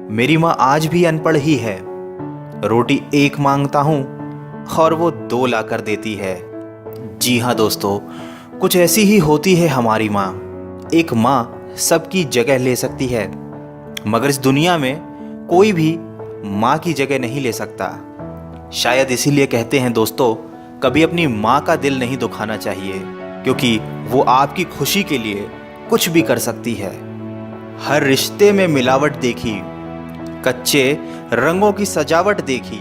मेरी माँ आज भी अनपढ़ ही है। रोटी एक मांगता हूँ और वो दो ला कर देती है। जी हाँ दोस्तों, कुछ ऐसी ही होती है हमारी माँ। एक माँ सबकी जगह ले सकती है, मगर इस दुनिया में कोई भी माँ की जगह नहीं ले सकता। शायद इसीलिए कहते हैं दोस्तों, कभी अपनी माँ का दिल नहीं दुखाना चाहिए, क्योंकि वो आपकी खुशी के लिए कुछ भी कर सकती है। हर रिश्ते में मिलावट देखी, कच्चे रंगों की सजावट देखी,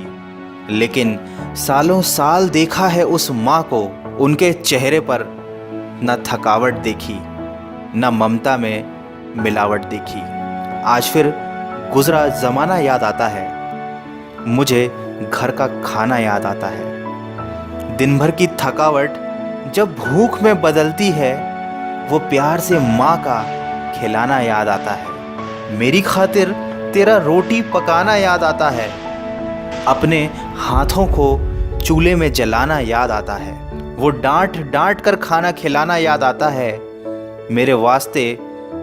लेकिन सालों साल देखा है उस माँ को, उनके चेहरे पर न थकावट देखी, न ममता में मिलावट देखी। आज फिर गुजरा ज़माना याद आता है, मुझे घर का खाना याद आता है। दिन भर की थकावट जब भूख में बदलती है, वो प्यार से माँ का खिलाना याद आता है। मेरी खातिर तेरा रोटी पकाना याद आता है, अपने हाथों को चूल्हे में जलाना याद आता है। वो डांट डांट कर खाना खिलाना याद आता है, मेरे वास्ते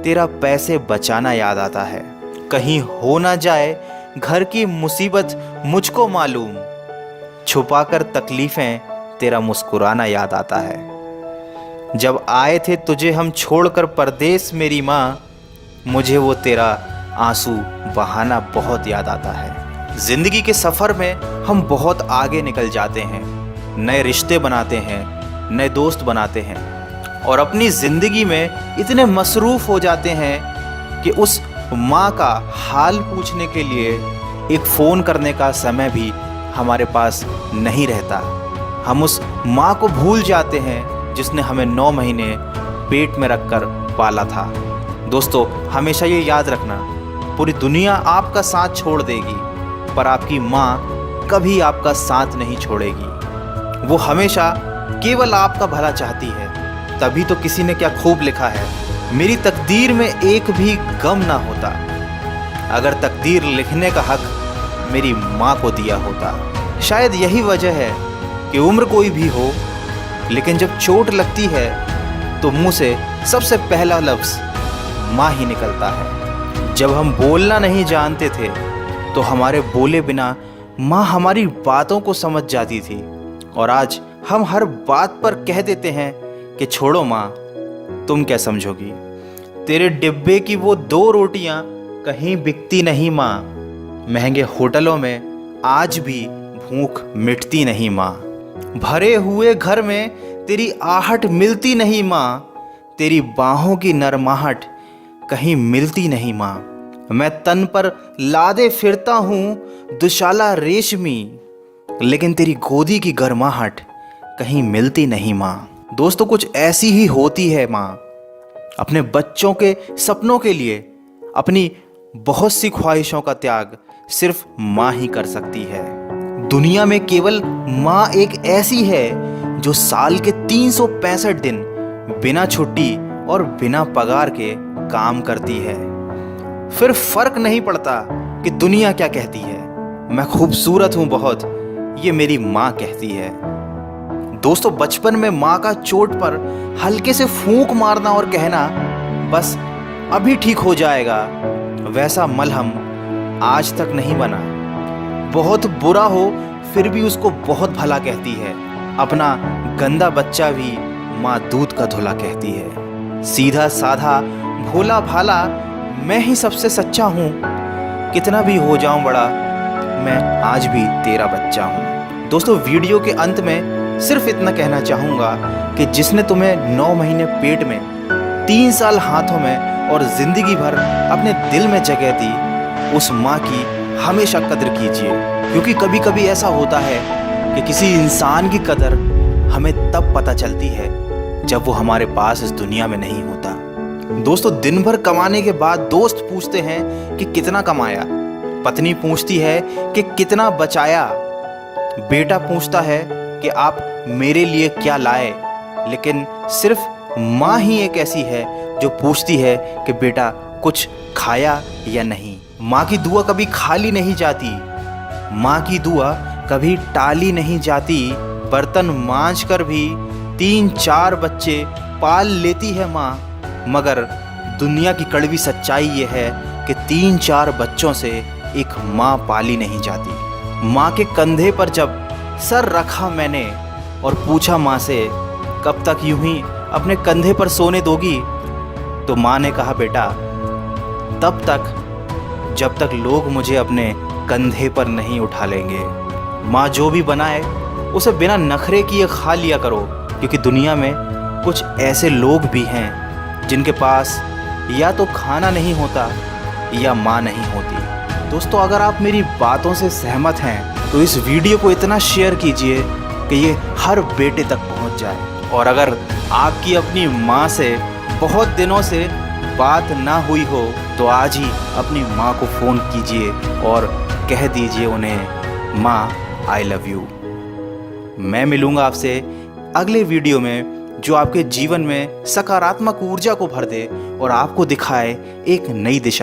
तेरा पैसे बचाना याद आता है। कहीं हो ना जाए घर की मुसीबत मुझको मालूम, छुपाकर तकलीफ़ें तेरा मुस्कुराना याद आता है। जब आए थे तुझे हम छोड़कर परदेस मेरी माँ, मुझे वो तेरा आंसू बहाना बहुत याद आता है। ज़िंदगी के सफ़र में हम बहुत आगे निकल जाते हैं, नए रिश्ते बनाते हैं, नए दोस्त बनाते हैं, और अपनी ज़िंदगी में इतने मसरूफ़ हो जाते हैं कि उस माँ का हाल पूछने के लिए एक फ़ोन करने का समय भी हमारे पास नहीं रहता। हम उस माँ को भूल जाते हैं जिसने हमें 9 महीने पेट में रखकर पाला था। दोस्तों, हमेशा ये याद रखना, पूरी दुनिया आपका साथ छोड़ देगी, पर आपकी माँ कभी आपका साथ नहीं छोड़ेगी। वो हमेशा केवल आपका भला चाहती है। तभी तो किसी ने क्या खूब लिखा है, मेरी तकदीर में एक भी गम ना होता, अगर तकदीर लिखने का हक मेरी माँ को दिया होता। शायद यही वजह है कि उम्र कोई भी हो, लेकिन जब चोट लगती है तो मुंह से सबसे पहला लफ्ज़ माँ ही निकलता है। जब हम बोलना नहीं जानते थे तो हमारे बोले बिना माँ हमारी बातों को समझ जाती थी, और आज हम हर बात पर कह देते हैं कि छोड़ो माँ, तुम क्या समझोगी। तेरे डिब्बे की वो 2 रोटियां कहीं बिकती नहीं माँ, महंगे होटलों में आज भी भूख मिटती नहीं माँ। भरे हुए घर में तेरी आहट मिलती नहीं माँ, तेरी बाहों की नरमाहट कहीं मिलती नहीं माँ। मैं तन पर लादे फिरता हूँ दुशाला रेशमी, लेकिन तेरी गोदी की गर्माहट कहीं मिलती नहीं माँ। दोस्तों, कुछ ऐसी ही होती है माँ। अपने बच्चों के सपनों के लिए अपनी बहुत सी ख्वाहिशों का त्याग सिर्फ माँ ही कर सकती है। दुनिया में केवल माँ एक ऐसी है जो साल के 365 दिन बिना छुट्टी और बिना पगार के काम करती है। फिर फर्क नहीं पड़ता कि दुनिया क्या कहती है, मैं खूबसूरत हूँ बहुत, ये मेरी माँ कहती है। दोस्तों, बचपन में माँ का चोट पर हल्के से फूंक मारना और कहना बस अभी ठीक हो जाएगा, वैसा मलहम आज तक नहीं बना। बहुत बुरा हो फिर भी उसको बहुत भला कहती है। अपना गंदा बच्चा भी माँ दूध का धुला कहती है। सीधा साधा भोला भाला मैं ही सबसे सच्चा हूँ, कितना भी हो जाऊँ बड़ा, मैं आज भी तेरा बच्चा हूँ। दोस्तों, वीडियो के अंत में सिर्फ इतना कहना चाहूँगा कि जिसने तुम्हें 9 महीने पेट में, 3 साल हाथों में और ज़िंदगी भर अपने दिल में जगह दी, उस माँ की हमेशा कदर कीजिए, क्योंकि कभी कभी ऐसा होता है कि किसी इंसान की कदर हमें तब पता चलती है जब वो हमारे पास इस दुनिया में नहीं होता। दोस्तों, दिन भर कमाने के बाद दोस्त पूछते हैं कि कितना कमाया, पत्नी पूछती है कि कितना बचाया, बेटा पूछता है कि आप मेरे लिए क्या लाए, लेकिन सिर्फ माँ ही एक ऐसी है जो पूछती है कि बेटा कुछ खाया या नहीं। माँ की दुआ कभी खाली नहीं जाती, माँ की दुआ कभी टाली नहीं जाती। बर्तन मांज कर भी 3-4 बच्चे पाल लेती है माँ, मगर दुनिया की कड़वी सच्चाई ये है कि 3-4 बच्चों से एक माँ पाली नहीं जाती। माँ के कंधे पर जब सर रखा मैंने और पूछा माँ से कब तक यूं ही अपने कंधे पर सोने दोगी, तो माँ ने कहा बेटा तब तक जब तक लोग मुझे अपने कंधे पर नहीं उठा लेंगे। माँ जो भी बनाए उसे बिना नखरे किए खा लिया करो, क्योंकि दुनिया में कुछ ऐसे लोग भी हैं जिनके पास या तो खाना नहीं होता या माँ नहीं होती। दोस्तों, अगर आप मेरी बातों से सहमत हैं तो इस वीडियो को इतना शेयर कीजिए कि ये हर बेटे तक पहुंच जाए। और अगर आपकी अपनी माँ से बहुत दिनों से बात ना हुई हो तो आज ही अपनी माँ को फ़ोन कीजिए और कह दीजिए उन्हें माँ आई लव यू। मैं मिलूँगा आपसे अगले वीडियो में जो आपके जीवन में सकारात्मक ऊर्जा को भर दे और आपको दिखाए एक नई दिशा।